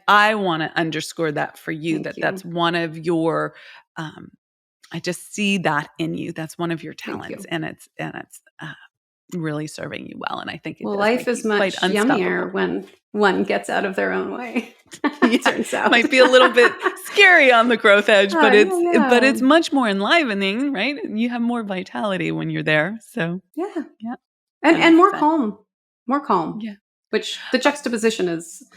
Speaker 2: I want to underscore that for you. That's one of your, I just see that in you. That's one of your talents, and it's really serving you well. And I think it does
Speaker 1: life
Speaker 2: make
Speaker 1: is
Speaker 2: you
Speaker 1: much
Speaker 2: quite
Speaker 1: yummier when one gets out of their own way. Turns out
Speaker 2: might be a little bit scary on the growth edge, but it's much more enlivening, right? You have more vitality when you're there. So
Speaker 1: and more calm.
Speaker 2: Yeah,
Speaker 1: which the juxtaposition is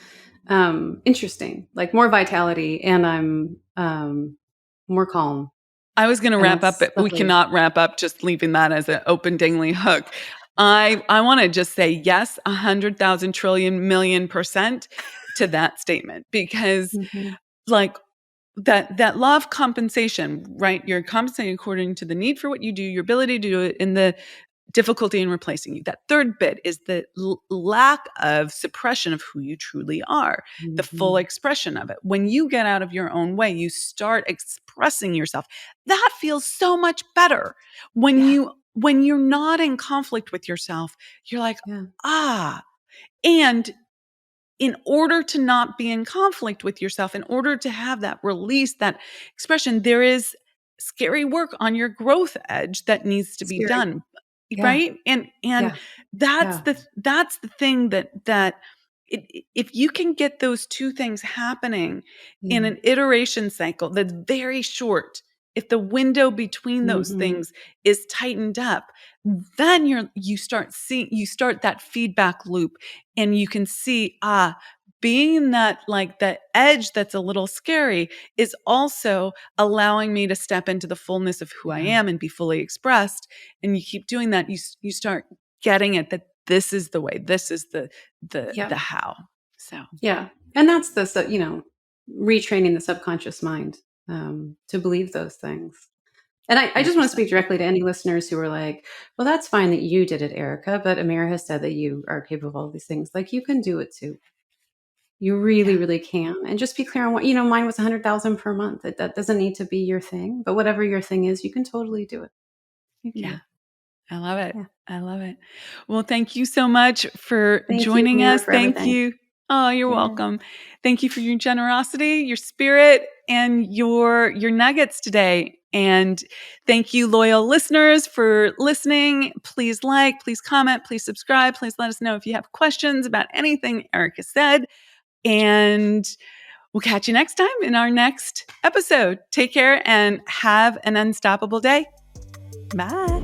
Speaker 1: interesting. Like more vitality, and I'm more calm.
Speaker 2: I was going to wrap up, but we cannot wrap up just leaving that as an open dangly hook. I want to just say yes, 100,000 trillion million % to that statement, because like that law of compensation, right? You're compensating according to the need for what you do, your ability to do it, in the difficulty in replacing you. That third bit is the lack of suppression of who you truly are, the full expression of it. When you get out of your own way, you start expressing yourself. That feels so much better. When you're not in conflict with yourself, you're like, and in order to not be in conflict with yourself, in order to have that release, that expression, there is scary work on your growth edge that needs to be done. Right. And that's the thing that if you can get those two things happening in an iteration cycle that's very short, if the window between those things is tightened up, then you start that feedback loop, and you can see, being in that, like, that edge that's a little scary is also allowing me to step into the fullness of who I am and be fully expressed. And you keep doing that, you start getting it, that this is the way, this is the how. So
Speaker 1: and that's retraining the subconscious mind to believe those things. And I just want to speak directly to any listeners who are like, well, that's fine that you did it, Erica, but Amira has said that you are capable of all these things. Like, you can do it too. You really, really can. And just be clear on what, mine was 100,000 per month. That doesn't need to be your thing, but whatever your thing is, you can totally do it.
Speaker 2: I love it. Yeah. I love it. Well, thank you so much for joining us. Thank you. Oh, you're welcome. Thank you for your generosity, your spirit, and your nuggets today. And thank you, loyal listeners, for listening. Please please comment, please subscribe. Please let us know if you have questions about anything Erica said. And we'll catch you next time in our next episode. Take care and have an unstoppable day. Bye.